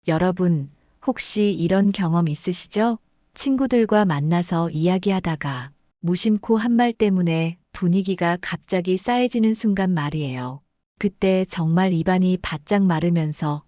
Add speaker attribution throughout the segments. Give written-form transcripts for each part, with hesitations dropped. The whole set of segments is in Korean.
Speaker 1: 여러분, 혹시 이런 경험 있으시죠? 친구들과 만나서 이야기하다가 무심코 한 말 때문에 분위기가 갑자기 싸해지는 순간 말이에요. 그때 정말 입안이 바짝 마르면서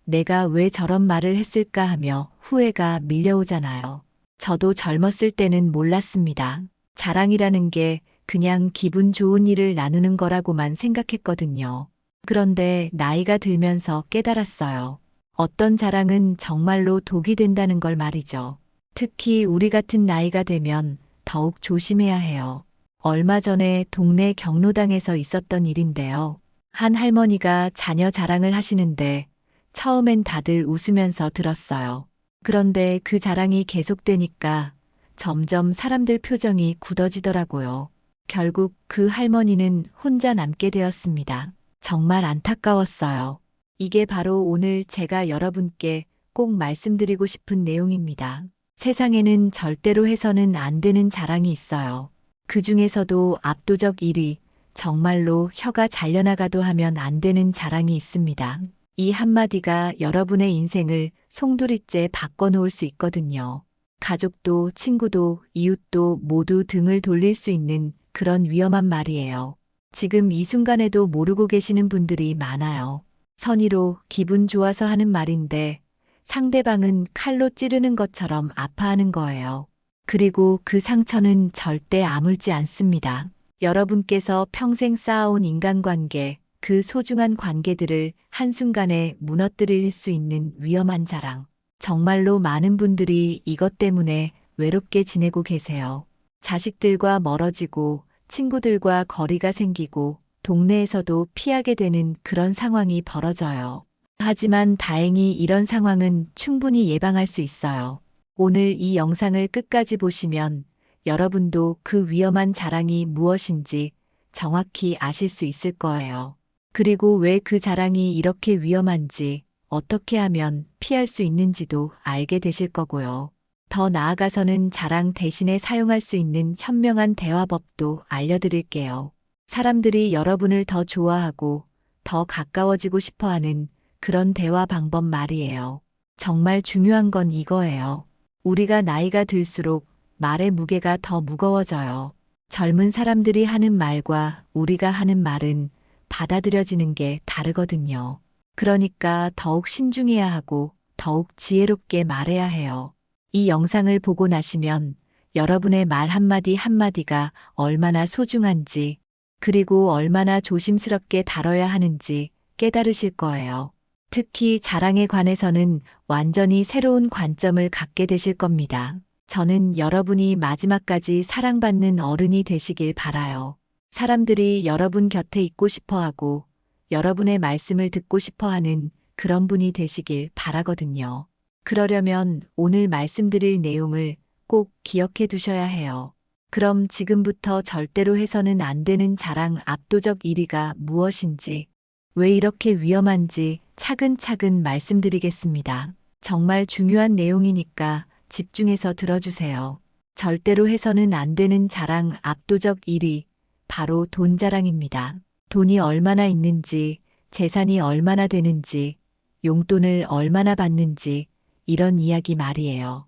Speaker 1: 내가 왜 저런 말을 했을까 하며 후회가 밀려오잖아요. 저도 젊었을 때는 몰랐습니다. 자랑이라는 게 그냥 기분 좋은 일을 나누는 거라고만 생각했거든요. 그런데 나이가 들면서 깨달았어요. 어떤 자랑은 정말로 독이 된다는 걸 말이죠. 특히 우리 같은 나이가 되면 더욱 조심해야 해요. 얼마 전에 동네 경로당에서 있었던 일인데요. 한 할머니가 자녀 자랑을 하시는데 처음엔 다들 웃으면서 들었어요. 그런데 그 자랑이 계속되니까 점점 사람들 표정이 굳어지더라고요. 결국 그 할머니는 혼자 남게 되었습니다. 정말 안타까웠어요. 이게 바로 오늘 제가 여러분께 꼭 말씀드리고 싶은 내용입니다. 세상에는 절대로 해서는 안 되는 자랑이 있어요. 그 중에서도 압도적 1위, 정말로 혀가 잘려나가도 하면 안 되는 자랑이 있습니다. 이 한마디가 여러분의 인생을 송두리째 바꿔놓을 수 있거든요. 가족도 친구도 이웃도 모두 등을 돌릴 수 있는 그런 위험한 말이에요. 지금 이 순간에도 모르고 계시는 분들이 많아요. 선의로 기분 좋아서 하는 말인데 상대방은 칼로 찌르는 것처럼 아파하는 거예요. 그리고 그 상처는 절대 아물지 않습니다. 여러분께서 평생 쌓아온 인간관계, 그 소중한 관계들을 한순간에 무너뜨릴 수 있는 위험한 자랑. 정말로 많은 분들이 이것 때문에 외롭게 지내고 계세요. 자식들과 멀어지고 친구들과 거리가 생기고 동네에서도 피하게 되는 그런 상황이 벌어져요. 하지만 다행히 이런 상황은 충분히 예방할 수 있어요. 오늘 이 영상을 끝까지 보시면 여러분도 그 위험한 자랑이 무엇인지 정확히 아실 수 있을 거예요. 그리고 왜 그 자랑이 이렇게 위험한지, 어떻게 하면 피할 수 있는지도 알게 되실 거고요. 더 나아가서는 자랑 대신에 사용할 수 있는 현명한 대화법도 알려드릴게요. 사람들이 여러분을 더 좋아하고 더 가까워지고 싶어하는 그런 대화 방법 말이에요. 정말 중요한 건 이거예요. 우리가 나이가 들수록 말의 무게가 더 무거워져요. 젊은 사람들이 하는 말과 우리가 하는 말은 받아들여지는 게 다르거든요. 그러니까 더욱 신중해야 하고 더욱 지혜롭게 말해야 해요. 이 영상을 보고 나시면 여러분의 말 한마디 한마디가 얼마나 소중한지, 그리고 얼마나 조심스럽게 다뤄야 하는지 깨달으실 거예요. 특히 자랑에 관해서는 완전히 새로운 관점을 갖게 되실 겁니다. 저는 여러분이 마지막까지 사랑받는 어른이 되시길 바라요. 사람들이 여러분 곁에 있고 싶어하고 여러분의 말씀을 듣고 싶어하는 그런 분이 되시길 바라거든요. 그러려면 오늘 말씀드릴 내용을 꼭 기억해 두셔야 해요. 그럼 지금부터 절대로 해서는 안 되는 자랑 압도적 1위가 무엇인지, 왜 이렇게 위험한지 차근차근 말씀드리겠습니다. 정말 중요한 내용이니까 집중해서 들어주세요. 절대로 해서는 안 되는 자랑 압도적 1위, 바로 돈 자랑입니다. 돈이 얼마나 있는지, 재산이 얼마나 되는지, 용돈을 얼마나 받는지, 이런 이야기 말이에요.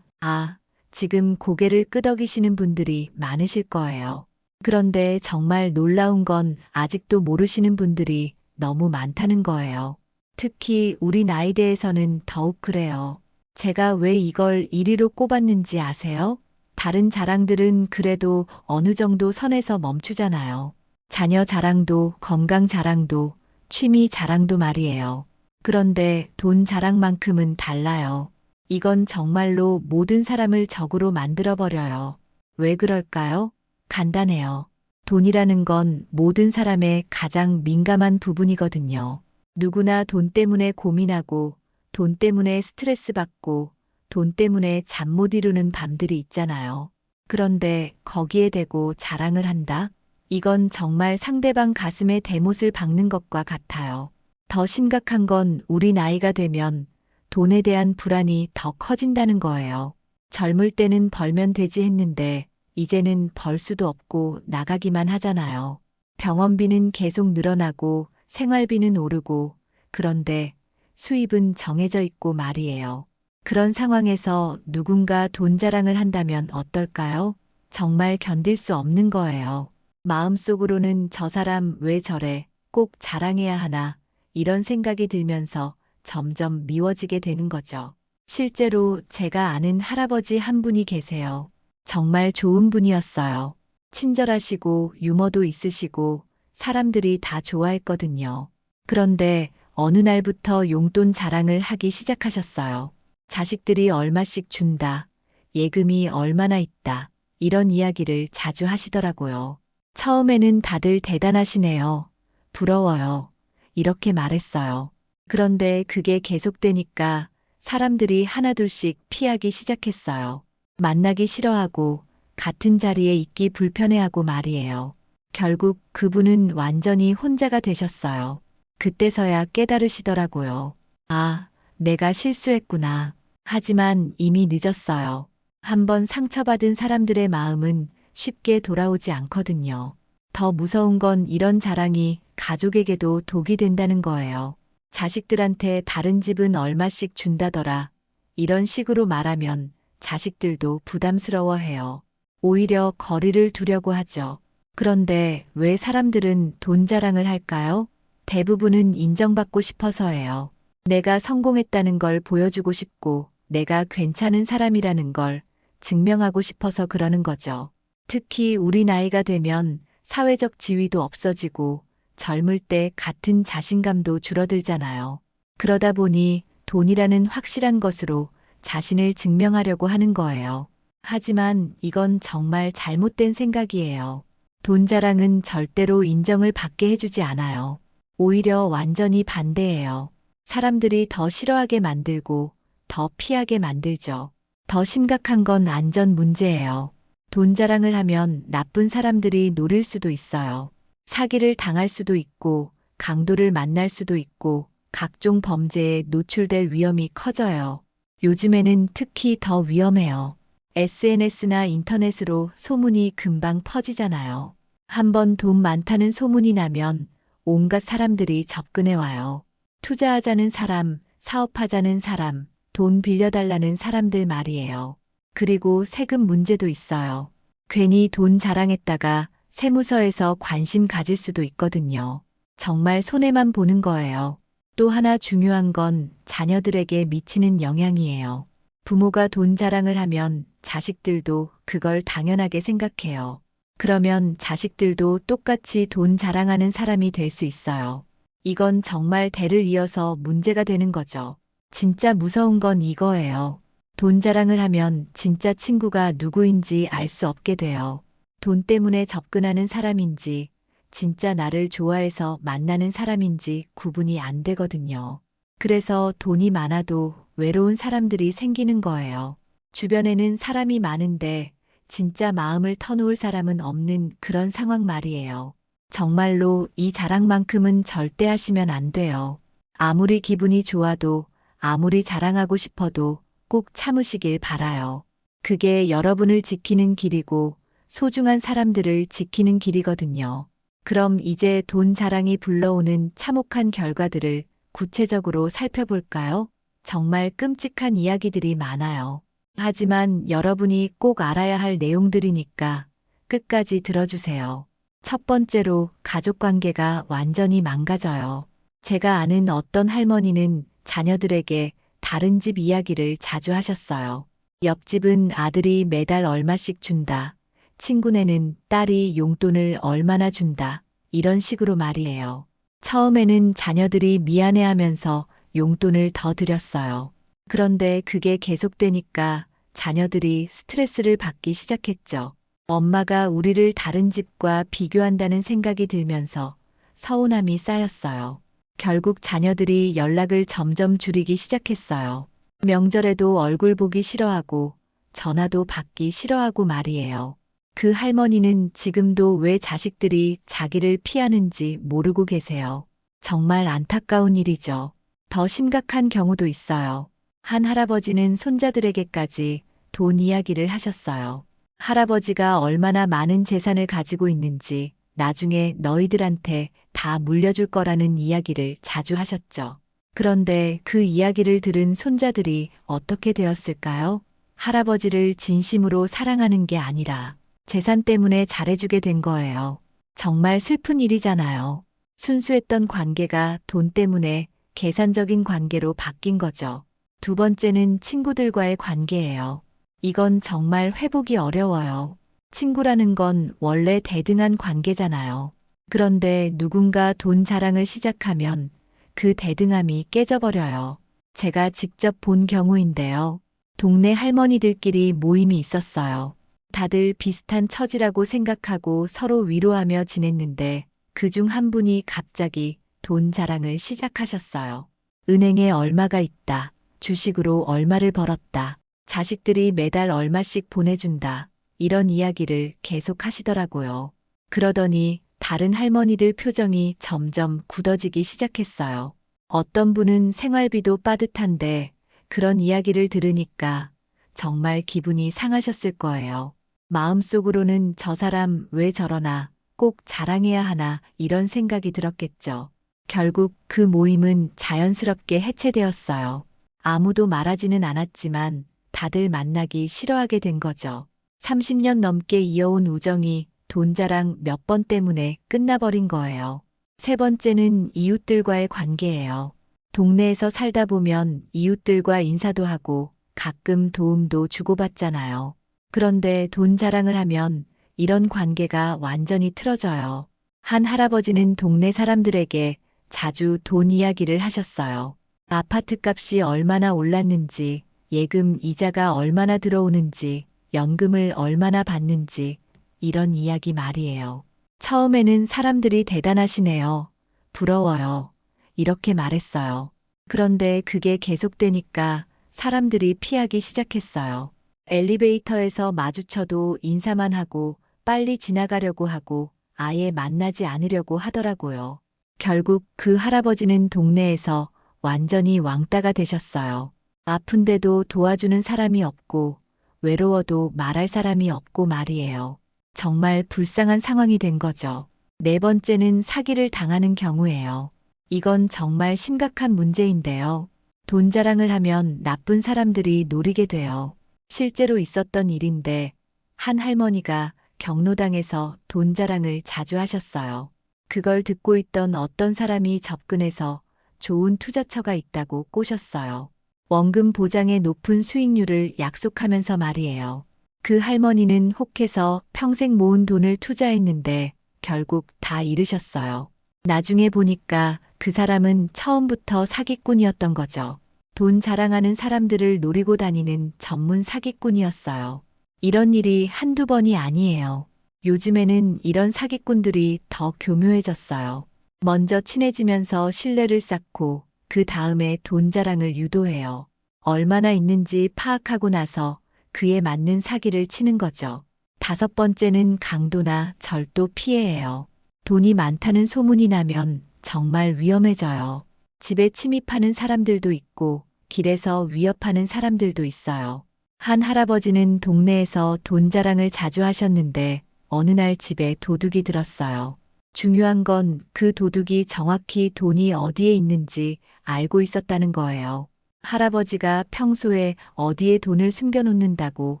Speaker 1: 지금 고개를 끄덕이시는 분들이 많으실 거예요. 그런데 정말 놀라운 건 아직도 모르시는 분들이 너무 많다는 거예요. 특히 우리 나이대에서는 더욱 그래요. 제가 왜 이걸 1위로 꼽았는지 아세요? 다른 자랑들은 그래도 어느 정도 선에서 멈추잖아요. 자녀 자랑도, 건강 자랑도, 취미 자랑도 말이에요. 그런데 돈 자랑만큼은 달라요. 이건 정말로 모든 사람을 적으로 만들어버려요. 왜 그럴까요? 간단해요. 돈이라는 건 모든 사람의 가장 민감한 부분이거든요. 누구나 돈 때문에 고민하고, 돈 때문에 스트레스 받고, 돈 때문에 잠 못 이루는 밤들이 있잖아요. 그런데 거기에 대고 자랑을 한다? 이건 정말 상대방 가슴에 대못을 박는 것과 같아요. 더 심각한 건 우리 나이가 되면 돈에 대한 불안이 더 커진다는 거예요. 젊을 때는 벌면 되지 했는데 이제는 벌 수도 없고 나가기만 하잖아요. 병원비는 계속 늘어나고 생활비는 오르고, 그런데 수입은 정해져 있고 말이에요. 그런 상황에서 누군가 돈 자랑을 한다면 어떨까요? 정말 견딜 수 없는 거예요. 마음속으로는 저 사람 왜 저래? 꼭 자랑해야 하나? 이런 생각이 들면서 점점 미워지게 되는 거죠. 실제로 제가 아는 할아버지 한 분이 계세요. 정말 좋은 분이었어요. 친절하시고 유머도 있으시고 사람들이 다 좋아했거든요. 그런데 어느 날부터 용돈 자랑을 하기 시작하셨어요. 자식들이 얼마씩 준다. 예금이 얼마나 있다. 이런 이야기를 자주 하시더라고요. 처음에는 다들 대단하시네요. 부러워요. 이렇게 말했어요. 그런데 그게 계속되니까 사람들이 하나둘씩 피하기 시작했어요. 만나기 싫어하고 같은 자리에 있기 불편해하고 말이에요. 결국 그분은 완전히 혼자가 되셨어요. 그때서야 깨달으시더라고요. 아, 내가 실수했구나. 하지만 이미 늦었어요. 한번 상처받은 사람들의 마음은 쉽게 돌아오지 않거든요. 더 무서운 건 이런 자랑이 가족에게도 독이 된다는 거예요. 자식들한테 다른 집은 얼마씩 준다더라. 이런 식으로 말하면 자식들도 부담스러워해요. 오히려 거리를 두려고 하죠. 그런데 왜 사람들은 돈 자랑을 할까요? 대부분은 인정받고 싶어서예요. 내가 성공했다는 걸 보여주고 싶고, 내가 괜찮은 사람이라는 걸 증명하고 싶어서 그러는 거죠. 특히 우리 나이가 되면 사회적 지위도 없어지고 젊을 때 같은 자신감도 줄어들잖아요. 그러다 보니 돈이라는 확실한 것으로 자신을 증명하려고 하는 거예요. 하지만 이건 정말 잘못된 생각이에요. 돈 자랑은 절대로 인정을 받게 해주지 않아요. 오히려 완전히 반대예요. 사람들이 더 싫어하게 만들고 더 피하게 만들죠. 더 심각한 건 안전 문제예요. 돈 자랑을 하면 나쁜 사람들이 노릴 수도 있어요. 사기를 당할 수도 있고 강도를 만날 수도 있고 각종 범죄에 노출될 위험이 커져요. 요즘에는 특히 더 위험해요. SNS나 인터넷으로 소문이 금방 퍼지잖아요. 한번 돈 많다는 소문이 나면 온갖 사람들이 접근해 와요. 투자하자는 사람, 사업하자는 사람, 돈 빌려달라는 사람들 말이에요. 그리고 세금 문제도 있어요. 괜히 돈 자랑했다가 세무서에서 관심 가질 수도 있거든요. 정말 손해만 보는 거예요. 또 하나 중요한 건 자녀들에게 미치는 영향이에요. 부모가 돈 자랑을 하면 자식들도 그걸 당연하게 생각해요. 그러면 자식들도 똑같이 돈 자랑하는 사람이 될 수 있어요. 이건 정말 대를 이어서 문제가 되는 거죠. 진짜 무서운 건 이거예요. 돈 자랑을 하면 진짜 친구가 누구인지 알 수 없게 돼요. 돈 때문에 접근하는 사람인지, 진짜 나를 좋아해서 만나는 사람인지 구분이 안 되거든요. 그래서 돈이 많아도 외로운 사람들이 생기는 거예요. 주변에는 사람이 많은데 진짜 마음을 터놓을 사람은 없는 그런 상황 말이에요. 정말로 이 자랑만큼은 절대 하시면 안 돼요. 아무리 기분이 좋아도 아무리 자랑하고 싶어도 꼭 참으시길 바라요. 그게 여러분을 지키는 길이고 소중한 사람들을 지키는 길이거든요. 그럼 이제 돈 자랑이 불러오는 참혹한 결과들을 구체적으로 살펴볼까요? 정말 끔찍한 이야기들이 많아요. 하지만 여러분이 꼭 알아야 할 내용들이니까 끝까지 들어주세요. 첫 번째로 가족 관계가 완전히 망가져요. 제가 아는 어떤 할머니는 자녀들에게 다른 집 이야기를 자주 하셨어요. 옆집은 아들이 매달 얼마씩 준다. 친구네는 딸이 용돈을 얼마나 준다. 이런 식으로 말이에요. 처음에는 자녀들이 미안해하면서 용돈을 더 드렸어요. 그런데 그게 계속되니까 자녀들이 스트레스를 받기 시작했죠. 엄마가 우리를 다른 집과 비교한다는 생각이 들면서 서운함이 쌓였어요. 결국 자녀들이 연락을 점점 줄이기 시작했어요. 명절에도 얼굴 보기 싫어하고 전화도 받기 싫어하고 말이에요. 그 할머니는 지금도 왜 자식들이 자기를 피하는지 모르고 계세요. 정말 안타까운 일이죠. 더 심각한 경우도 있어요. 한 할아버지는 손자들에게까지 돈 이야기를 하셨어요. 할아버지가 얼마나 많은 재산을 가지고 있는지 나중에 너희들한테 다 물려줄 거라는 이야기를 자주 하셨죠. 그런데 그 이야기를 들은 손자들이 어떻게 되었을까요? 할아버지를 진심으로 사랑하는 게 아니라 재산 때문에 잘해주게 된 거예요. 정말 슬픈 일이잖아요. 순수했던 관계가 돈 때문에 계산적인 관계로 바뀐 거죠. 두 번째는 친구들과의 관계예요. 이건 정말 회복이 어려워요. 친구라는 건 원래 대등한 관계잖아요. 그런데 누군가 돈 자랑을 시작하면 그 대등함이 깨져버려요. 제가 직접 본 경우인데요. 동네 할머니들끼리 모임이 있었어요. 다들 비슷한 처지라고 생각하고 서로 위로하며 지냈는데 그중 한 분이 갑자기 돈 자랑을 시작하셨어요. 은행에 얼마가 있다. 주식으로 얼마를 벌었다. 자식들이 매달 얼마씩 보내준다. 이런 이야기를 계속 하시더라고요. 그러더니 다른 할머니들 표정이 점점 굳어지기 시작했어요. 어떤 분은 생활비도 빠듯한데 그런 이야기를 들으니까 정말 기분이 상하셨을 거예요. 마음속으로는 저 사람 왜 저러나 꼭 자랑해야 하나 이런 생각이 들었겠죠. 결국 그 모임은 자연스럽게 해체되었어요. 아무도 말하지는 않았지만 다들 만나기 싫어하게 된 거죠. 30년 넘게 이어온 우정이 돈 자랑 몇 번 때문에 끝나버린 거예요. 세 번째는 이웃들과의 관계예요. 동네에서 살다 보면 이웃들과 인사도 하고 가끔 도움도 주고받잖아요. 그런데 돈 자랑을 하면 이런 관계가 완전히 틀어져요. 한 할아버지는 동네 사람들에게 자주 돈 이야기를 하셨어요. 아파트 값이 얼마나 올랐는지, 예금 이자가 얼마나 들어오는지, 연금을 얼마나 받는지, 이런 이야기 말이에요. 처음에는 사람들이 대단하시네요. 부러워요. 이렇게 말했어요. 그런데 그게 계속되니까 사람들이 피하기 시작했어요. 엘리베이터에서 마주쳐도 인사만 하고 빨리 지나가려고 하고 아예 만나지 않으려고 하더라고요. 결국 그 할아버지는 동네에서 완전히 왕따가 되셨어요. 아픈데도 도와주는 사람이 없고 외로워도 말할 사람이 없고 말이에요. 정말 불쌍한 상황이 된 거죠. 네 번째는 사기를 당하는 경우예요. 이건 정말 심각한 문제인데요. 돈 자랑을 하면 나쁜 사람들이 노리게 돼요. 실제로 있었던 일인데 한 할머니가 경로당에서 돈 자랑을 자주 하셨어요. 그걸 듣고 있던 어떤 사람이 접근해서 좋은 투자처가 있다고 꼬셨어요. 원금 보장의 높은 수익률을 약속하면서 말이에요. 그 할머니는 혹해서 평생 모은 돈을 투자했는데 결국 다 잃으셨어요. 나중에 보니까 그 사람은 처음부터 사기꾼이었던 거죠. 돈 자랑하는 사람들을 노리고 다니는 전문 사기꾼이었어요. 이런 일이 한두 번이 아니에요. 요즘에는 이런 사기꾼들이 더 교묘해졌어요. 먼저 친해지면서 신뢰를 쌓고 그 다음에 돈 자랑을 유도해요. 얼마나 있는지 파악하고 나서 그에 맞는 사기를 치는 거죠. 다섯 번째는 강도나 절도 피해예요. 돈이 많다는 소문이 나면 정말 위험해져요. 집에 침입하는 사람들도 있고 길에서 위협하는 사람들도 있어요. 한 할아버지는 동네에서 돈 자랑을 자주 하셨는데 어느 날 집에 도둑이 들었어요. 중요한 건 그 도둑이 정확히 돈이 어디에 있는지 알고 있었다는 거예요. 할아버지가 평소에 어디에 돈을 숨겨놓는다고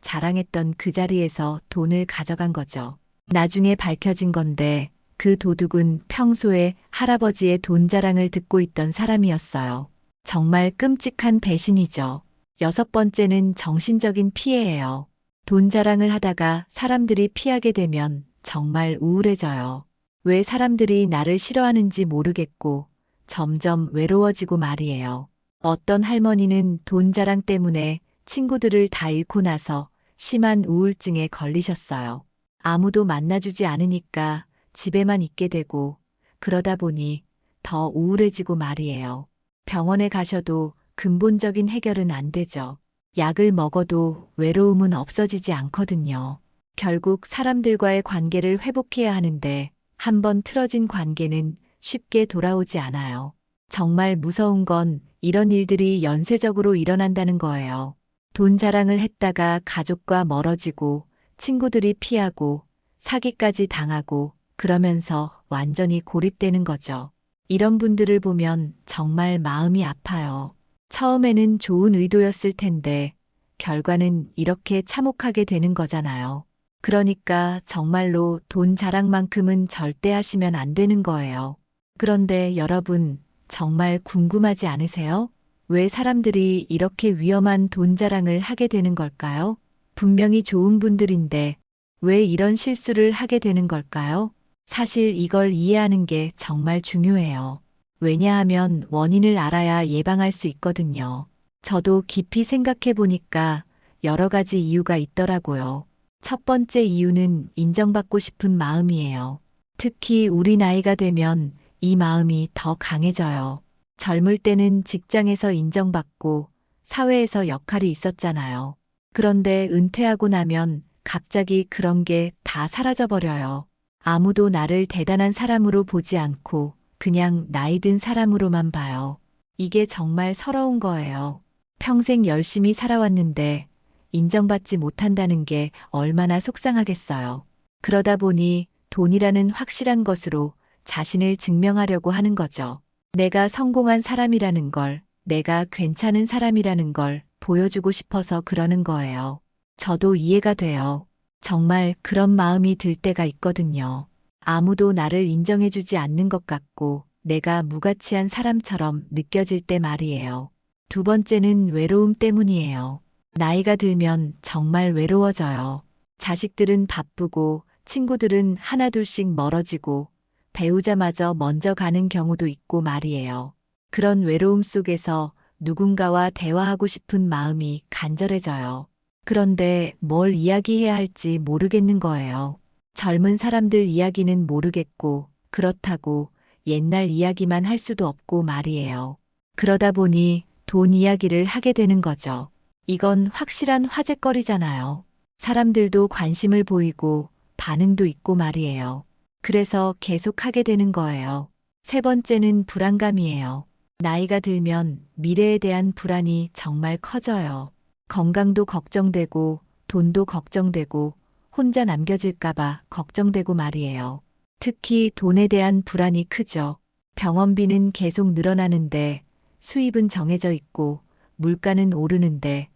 Speaker 1: 자랑했던 그 자리에서 돈을 가져간 거죠. 나중에 밝혀진 건데 그 도둑은 평소에 할아버지의 돈 자랑을 듣고 있던 사람이었어요. 정말 끔찍한 배신이죠. 여섯 번째는 정신적인 피해예요. 돈 자랑을 하다가 사람들이 피하게 되면 정말 우울해져요. 왜 사람들이 나를 싫어하는지 모르겠고 점점 외로워지고 말이에요. 어떤 할머니는 돈 자랑 때문에 친구들을 다 잃고 나서 심한 우울증에 걸리셨어요. 아무도 만나주지 않으니까 집에만 있게 되고 그러다 보니 더 우울해지고 말이에요. 병원에 가셔도 근본적인 해결은 안 되죠. 약을 먹어도 외로움은 없어지지 않거든요. 결국 사람들과의 관계를 회복해야 하는데 한번 틀어진 관계는 쉽게 돌아오지 않아요. 정말 무서운 건 이런 일들이 연쇄적으로 일어난다는 거예요. 돈 자랑을 했다가 가족과 멀어지고 친구들이 피하고 사기까지 당하고 그러면서 완전히 고립되는 거죠. 이런 분들을 보면 정말 마음이 아파요. 처음에는 좋은 의도였을 텐데 결과는 이렇게 참혹하게 되는 거잖아요. 그러니까 정말로 돈 자랑만큼은 절대 하시면 안 되는 거예요. 그런데 여러분, 정말 궁금하지 않으세요? 왜 사람들이 이렇게 위험한 돈 자랑을 하게 되는 걸까요? 분명히 좋은 분들인데 왜 이런 실수를 하게 되는 걸까요? 사실 이걸 이해하는 게 정말 중요해요. 왜냐하면 원인을 알아야 예방할 수 있거든요. 저도 깊이 생각해 보니까 여러 가지 이유가 있더라고요. 첫 번째 이유는 인정받고 싶은 마음이에요. 특히 우리 나이가 되면 이 마음이 더 강해져요. 젊을 때는 직장에서 인정받고 사회에서 역할이 있었잖아요. 그런데 은퇴하고 나면 갑자기 그런 게 다 사라져버려요. 아무도 나를 대단한 사람으로 보지 않고 그냥 나이 든 사람으로만 봐요. 이게 정말 서러운 거예요. 평생 열심히 살아왔는데 인정받지 못한다는 게 얼마나 속상하겠어요. 그러다 보니 돈이라는 확실한 것으로 자신을 증명하려고 하는 거죠. 내가 성공한 사람이라는 걸, 내가 괜찮은 사람이라는 걸 보여주고 싶어서 그러는 거예요. 저도 이해가 돼요. 정말 그런 마음이 들 때가 있거든요. 아무도 나를 인정해주지 않는 것 같고 내가 무가치한 사람처럼 느껴질 때 말이에요. 두 번째는 외로움 때문이에요. 나이가 들면 정말 외로워져요. 자식들은 바쁘고 친구들은 하나둘씩 멀어지고 배우자마저 먼저 가는 경우도 있고 말이에요. 그런 외로움 속에서 누군가와 대화하고 싶은 마음이 간절해져요. 그런데 뭘 이야기해야 할지 모르겠는 거예요. 젊은 사람들 이야기는 모르겠고 그렇다고 옛날 이야기만 할 수도 없고 말이에요. 그러다 보니 돈 이야기를 하게 되는 거죠. 이건 확실한 화제거리잖아요. 사람들도 관심을 보이고 반응도 있고 말이에요. 그래서 계속 하게 되는 거예요. 세 번째는 불안감이에요. 나이가 들면 미래에 대한 불안이 정말 커져요. 건강도 걱정되고 돈도 걱정되고 혼자 남겨질까봐 걱정되고 말이에요. 특히 돈에 대한 불안이 크죠. 병원비는 계속 늘어나는데 수입은 정해져 있고 물가는 오르는데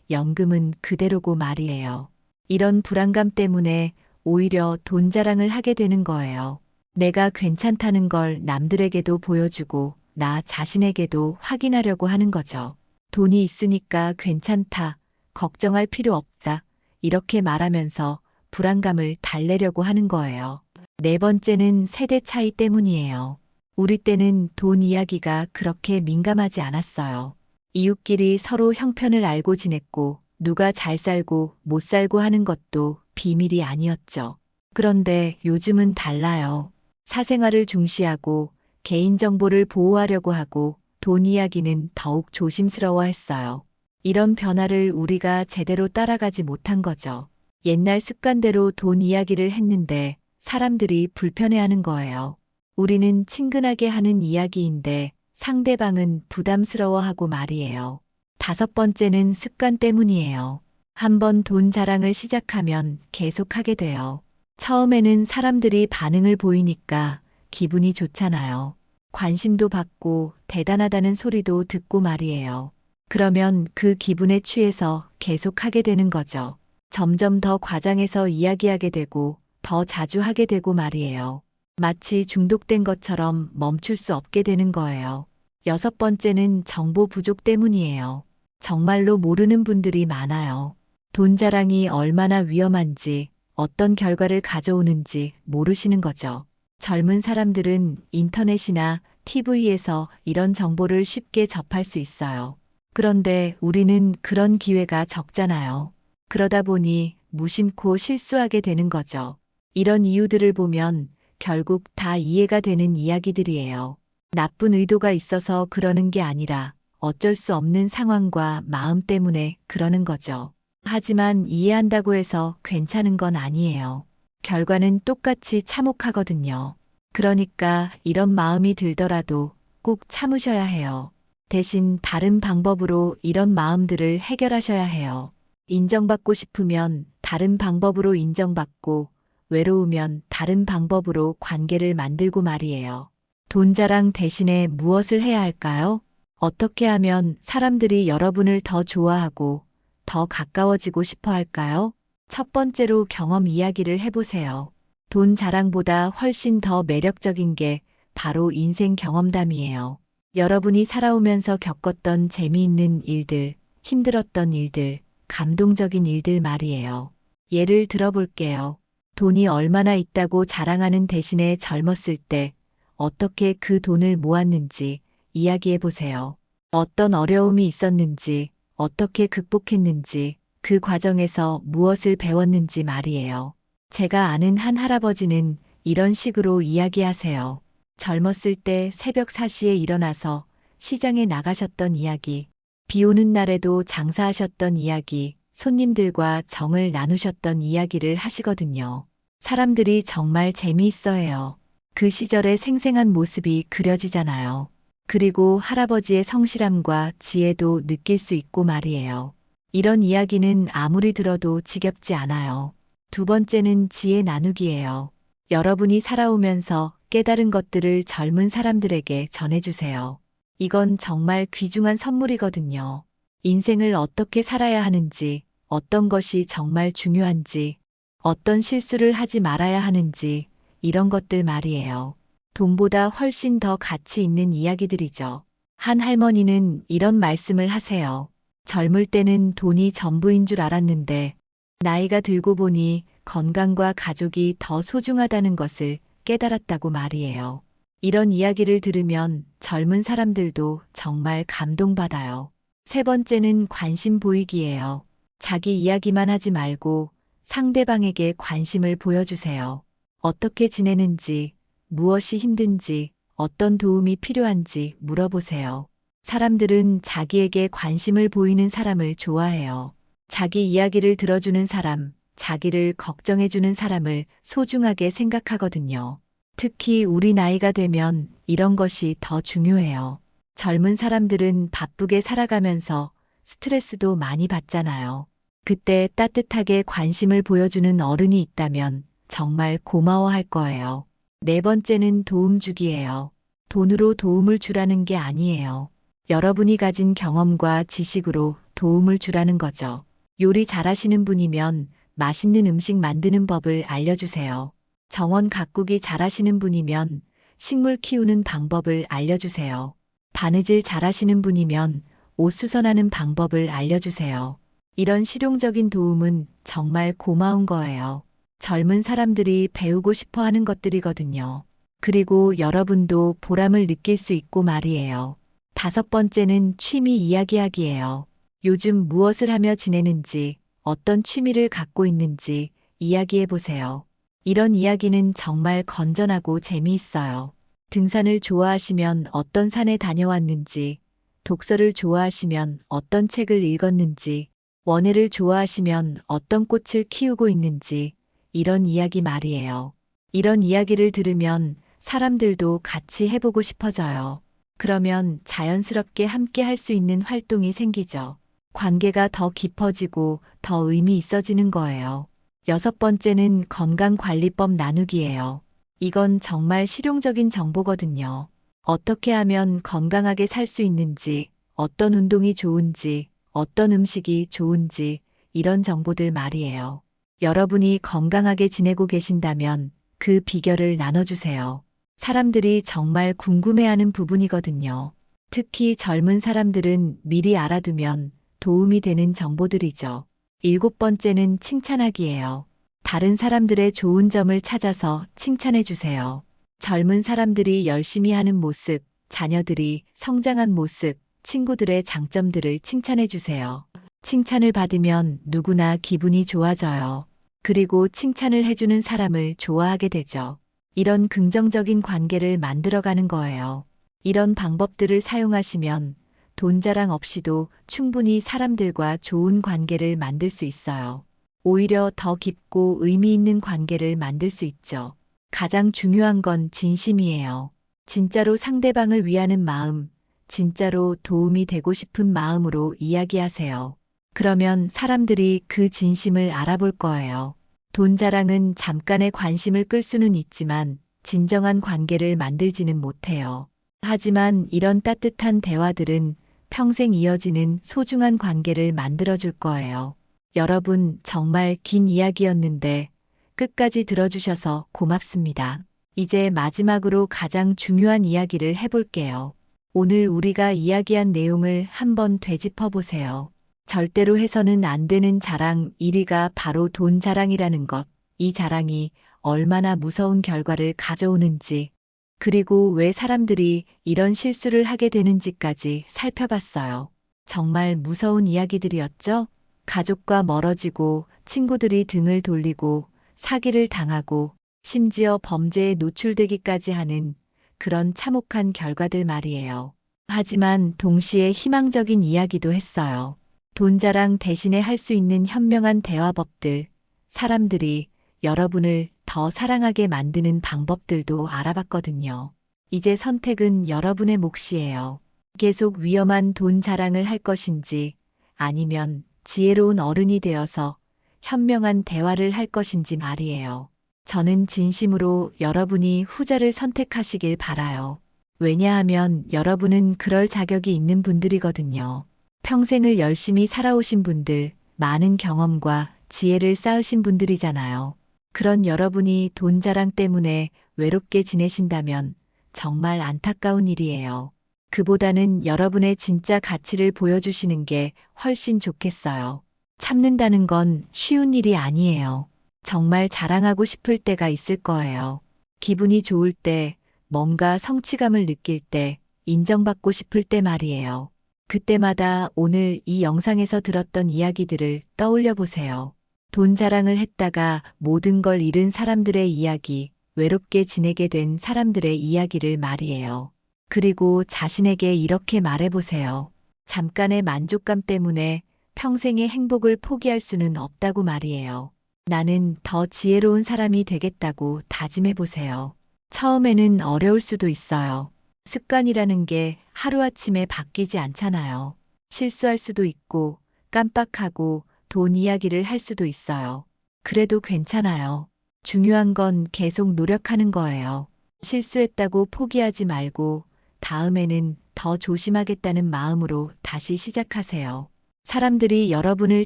Speaker 1: 연금은 그대로고 말이에요. 이런 불안감 때문에 오히려 돈 자랑을 하게 되는 거예요. 내가 괜찮다는 걸 남들에게도 보여주고 나 자신에게도 확인하려고 하는 거죠. 돈이 있으니까 괜찮다, 걱정할 필요 없다, 이렇게 말하면서 불안감을 달래려고 하는 거예요. 네 번째는 세대 차이 때문이에요. 우리 때는 돈 이야기가 그렇게 민감하지 않았어요. 이웃끼리 서로 형편을 알고 지냈고 누가 잘 살고 못 살고 하는 것도 비밀이 아니었죠. 그런데 요즘은 달라요. 사생활을 중시하고 개인정보를 보호하려고 하고 돈 이야기는 더욱 조심스러워했어요. 이런 변화를 우리가 제대로 따라가지 못한 거죠. 옛날 습관대로 돈 이야기를 했는데 사람들이 불편해하는 거예요. 우리는 친근하게 하는 이야기인데 상대방은 부담스러워하고 말이에요. 다섯 번째는 습관 때문이에요. 한번 돈 자랑을 시작하면 계속하게 돼요. 처음에는 사람들이 반응을 보이니까 기분이 좋잖아요. 관심도 받고 대단하다는 소리도 듣고 말이에요. 그러면 그 기분에 취해서 계속하게 되는 거죠. 점점 더 과장해서 이야기하게 되고 더 자주 하게 되고 말이에요. 마치 중독된 것처럼 멈출 수 없게 되는 거예요. 여섯 번째는 정보 부족 때문이에요. 정말로 모르는 분들이 많아요. 돈 자랑이 얼마나 위험한지, 어떤 결과를 가져오는지 모르시는 거죠. 젊은 사람들은 인터넷이나 TV에서 이런 정보를 쉽게 접할 수 있어요. 그런데 우리는 그런 기회가 적잖아요. 그러다 보니 무심코 실수하게 되는 거죠. 이런 이유들을 보면 결국 다 이해가 되는 이야기들이에요. 나쁜 의도가 있어서 그러는 게 아니라 어쩔 수 없는 상황과 마음 때문에 그러는 거죠. 하지만 이해한다고 해서 괜찮은 건 아니에요. 결과는 똑같이 참혹하거든요. 그러니까 이런 마음이 들더라도 꼭 참으셔야 해요. 대신 다른 방법으로 이런 마음들을 해결하셔야 해요. 인정받고 싶으면 다른 방법으로 인정받고 외로우면 다른 방법으로 관계를 만들고 말이에요. 돈 자랑 대신에 무엇을 해야 할까요? 어떻게 하면 사람들이 여러분을 더 좋아하고 더 가까워지고 싶어 할까요? 첫 번째로 경험 이야기를 해보세요. 돈 자랑보다 훨씬 더 매력적인 게 바로 인생 경험담이에요. 여러분이 살아오면서 겪었던 재미있는 일들, 힘들었던 일들, 감동적인 일들 말이에요. 예를 들어볼게요. 돈이 얼마나 있다고 자랑하는 대신에 젊었을 때 어떻게 그 돈을 모았는지 이야기해 보세요. 어떤 어려움이 있었는지, 어떻게 극복했는지, 그 과정에서 무엇을 배웠는지 말이에요. 제가 아는 한 할아버지는 이런 식으로 이야기하세요. 젊었을 때 새벽 4시에 일어나서 시장에 나가셨던 이야기, 비 오는 날에도 장사하셨던 이야기, 손님들과 정을 나누셨던 이야기를 하시거든요. 사람들이 정말 재미있어해요. 그 시절의 생생한 모습이 그려지잖아요. 그리고 할아버지의 성실함과 지혜도 느낄 수 있고 말이에요. 이런 이야기는 아무리 들어도 지겹지 않아요. 두 번째는 지혜 나누기예요. 여러분이 살아오면서 깨달은 것들을 젊은 사람들에게 전해주세요. 이건 정말 귀중한 선물이거든요. 인생을 어떻게 살아야 하는지, 어떤 것이 정말 중요한지, 어떤 실수를 하지 말아야 하는지, 이런 것들 말이에요. 돈보다 훨씬 더 가치 있는 이야기들이죠. 한 할머니는 이런 말씀을 하세요. 젊을 때는 돈이 전부인 줄 알았는데, 나이가 들고 보니 건강과 가족이 더 소중하다는 것을 깨달았다고 말이에요. 이런 이야기를 들으면 젊은 사람들도 정말 감동받아요. 세 번째는 관심 보이기예요. 자기 이야기만 하지 말고 상대방에게 관심을 보여주세요. 어떻게 지내는지, 무엇이 힘든지, 어떤 도움이 필요한지 물어보세요. 사람들은 자기에게 관심을 보이는 사람을 좋아해요. 자기 이야기를 들어주는 사람, 자기를 걱정해주는 사람을 소중하게 생각하거든요. 특히 우리 나이가 되면 이런 것이 더 중요해요. 젊은 사람들은 바쁘게 살아가면서 스트레스도 많이 받잖아요. 그때 따뜻하게 관심을 보여주는 어른이 있다면 정말 고마워할 거예요. 네 번째는 도움 주기예요. 돈으로 도움을 주라는 게 아니에요. 여러분이 가진 경험과 지식으로 도움을 주라는 거죠. 요리 잘하시는 분이면 맛있는 음식 만드는 법을 알려주세요. 정원 가꾸기 잘하시는 분이면 식물 키우는 방법을 알려주세요. 바느질 잘하시는 분이면 옷 수선하는 방법을 알려주세요. 이런 실용적인 도움은 정말 고마운 거예요. 젊은 사람들이 배우고 싶어 하는 것들이거든요. 그리고 여러분도 보람을 느낄 수 있고 말이에요. 다섯 번째는 취미 이야기하기예요. 요즘 무엇을 하며 지내는지, 어떤 취미를 갖고 있는지 이야기해 보세요. 이런 이야기는 정말 건전하고 재미있어요. 등산을 좋아하시면 어떤 산에 다녀왔는지, 독서를 좋아하시면 어떤 책을 읽었는지, 원예를 좋아하시면 어떤 꽃을 키우고 있는지, 이런 이야기 말이에요. 이런 이야기를 들으면 사람들도 같이 해보고 싶어져요. 그러면 자연스럽게 함께 할 수 있는 활동이 생기죠. 관계가 더 깊어지고 더 의미 있어지는 거예요. 여섯 번째는 건강관리법 나누기예요. 이건 정말 실용적인 정보거든요. 어떻게 하면 건강하게 살 수 있는지, 어떤 운동이 좋은지, 어떤 음식이 좋은지, 이런 정보들 말이에요. 여러분이 건강하게 지내고 계신다면 그 비결을 나눠주세요. 사람들이 정말 궁금해하는 부분이거든요. 특히 젊은 사람들은 미리 알아두면 도움이 되는 정보들이죠. 일곱 번째는 칭찬하기예요. 다른 사람들의 좋은 점을 찾아서 칭찬해 주세요. 젊은 사람들이 열심히 하는 모습, 자녀들이 성장한 모습, 친구들의 장점들을 칭찬해 주세요. 칭찬을 받으면 누구나 기분이 좋아져요. 그리고 칭찬을 해주는 사람을 좋아하게 되죠. 이런 긍정적인 관계를 만들어가는 거예요. 이런 방법들을 사용하시면 돈 자랑 없이도 충분히 사람들과 좋은 관계를 만들 수 있어요. 오히려 더 깊고 의미 있는 관계를 만들 수 있죠. 가장 중요한 건 진심이에요. 진짜로 상대방을 위하는 마음, 진짜로 도움이 되고 싶은 마음으로 이야기하세요. 그러면 사람들이 그 진심을 알아볼 거예요. 돈 자랑은 잠깐의 관심을 끌 수는 있지만 진정한 관계를 만들지는 못해요. 하지만 이런 따뜻한 대화들은 평생 이어지는 소중한 관계를 만들어줄 거예요. 여러분, 정말 긴 이야기였는데 끝까지 들어주셔서 고맙습니다. 이제 마지막으로 가장 중요한 이야기를 해볼게요. 오늘 우리가 이야기한 내용을 한번 되짚어 보세요. 절대로 해서는 안 되는 자랑 1위가 바로 돈 자랑이라는 것. 이 자랑이 얼마나 무서운 결과를 가져오는지, 그리고 왜 사람들이 이런 실수를 하게 되는지까지 살펴봤어요. 정말 무서운 이야기들이었죠? 가족과 멀어지고, 친구들이 등을 돌리고, 사기를 당하고, 심지어 범죄에 노출되기까지 하는 그런 참혹한 결과들 말이에요. 하지만 동시에 희망적인 이야기도 했어요. 돈 자랑 대신에 할 수 있는 현명한 대화법들, 사람들이 여러분을 더 사랑하게 만드는 방법들도 알아봤거든요. 이제 선택은 여러분의 몫이에요. 계속 위험한 돈 자랑을 할 것인지, 아니면 지혜로운 어른이 되어서 현명한 대화를 할 것인지 말이에요. 저는 진심으로 여러분이 후자를 선택하시길 바라요. 왜냐하면 여러분은 그럴 자격이 있는 분들이거든요. 평생을 열심히 살아오신 분들, 많은 경험과 지혜를 쌓으신 분들이잖아요. 그런 여러분이 돈 자랑 때문에 외롭게 지내신다면 정말 안타까운 일이에요. 그보다는 여러분의 진짜 가치를 보여주시는 게 훨씬 좋겠어요. 참는다는 건 쉬운 일이 아니에요. 정말 자랑하고 싶을 때가 있을 거예요. 기분이 좋을 때, 뭔가 성취감을 느낄 때, 인정받고 싶을 때 말이에요. 그때마다 오늘 이 영상에서 들었던 이야기들을 떠올려 보세요. 돈 자랑을 했다가 모든 걸 잃은 사람들의 이야기, 외롭게 지내게 된 사람들의 이야기를 말이에요. 그리고 자신에게 이렇게 말해보세요. 잠깐의 만족감 때문에 평생의 행복을 포기할 수는 없다고 말이에요. 나는 더 지혜로운 사람이 되겠다고 다짐해보세요. 처음에는 어려울 수도 있어요. 습관이라는 게 하루아침에 바뀌지 않잖아요. 실수할 수도 있고, 깜빡하고, 돈 이야기를 할 수도 있어요. 그래도 괜찮아요. 중요한 건 계속 노력하는 거예요. 실수했다고 포기하지 말고 다음에는 더 조심하겠다는 마음으로 다시 시작하세요. 사람들이 여러분을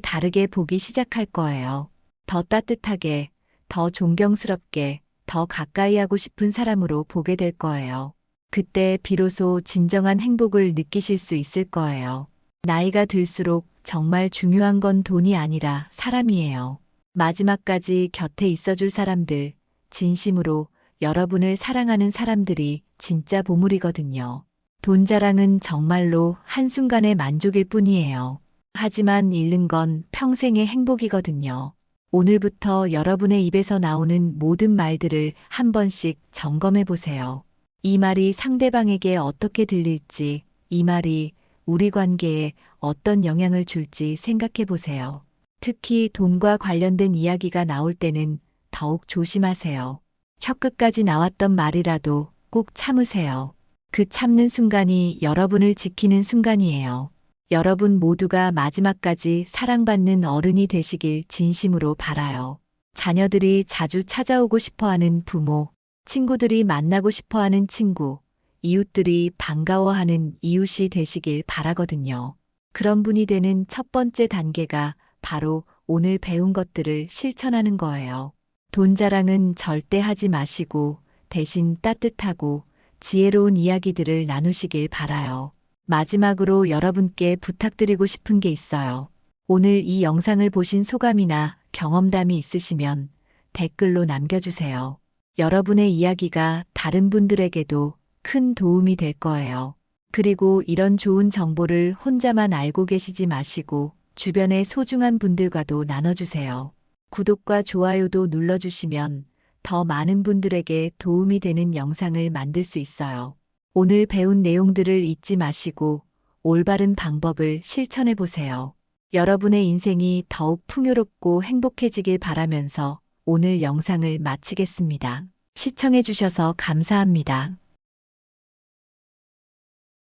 Speaker 1: 다르게 보기 시작할 거예요. 더 따뜻하게, 더 존경스럽게, 더 가까이 하고 싶은 사람으로 보게 될 거예요. 그때 비로소 진정한 행복을 느끼실 수 있을 거예요. 나이가 들수록 정말 중요한 건 돈이 아니라 사람이에요. 마지막까지 곁에 있어줄 사람들, 진심으로 여러분을 사랑하는 사람들이 진짜 보물이거든요. 돈 자랑은 정말로 한순간의 만족일 뿐이에요. 하지만 잃는 건 평생의 행복이거든요. 오늘부터 여러분의 입에서 나오는 모든 말들을 한 번씩 점검해 보세요. 이 말이 상대방에게 어떻게 들릴지, 이 말이 우리 관계에 어떤 영향을 줄지 생각해 보세요. 특히 돈과 관련된 이야기가 나올 때는 더욱 조심하세요. 혀끝까지 나왔던 말이라도 꼭 참으세요. 그 참는 순간이 여러분을 지키는 순간이에요. 여러분 모두가 마지막까지 사랑받는 어른이 되시길 진심으로 바라요. 자녀들이 자주 찾아오고 싶어하는 부모, 친구들이 만나고 싶어하는 친구, 이웃들이 반가워하는 이웃이 되시길 바라거든요. 그런 분이 되는 첫 번째 단계가 바로 오늘 배운 것들을 실천하는 거예요. 돈 자랑은 절대 하지 마시고 대신 따뜻하고 지혜로운 이야기들을 나누시길 바라요. 마지막으로 여러분께 부탁드리고 싶은 게 있어요. 오늘 이 영상을 보신 소감이나 경험담이 있으시면 댓글로 남겨주세요. 여러분의 이야기가 다른 분들에게도 큰 도움이 될 거예요. 그리고 이런 좋은 정보를 혼자만 알고 계시지 마시고 주변의 소중한 분들과도 나눠주세요. 구독과 좋아요도 눌러주시면 더 많은 분들에게 도움이 되는 영상을 만들 수 있어요. 오늘 배운 내용들을 잊지 마시고 올바른 방법을 실천해 보세요. 여러분의 인생이 더욱 풍요롭고 행복해지길 바라면서 오늘 영상을 마치겠습니다. 시청해 주셔서 감사합니다.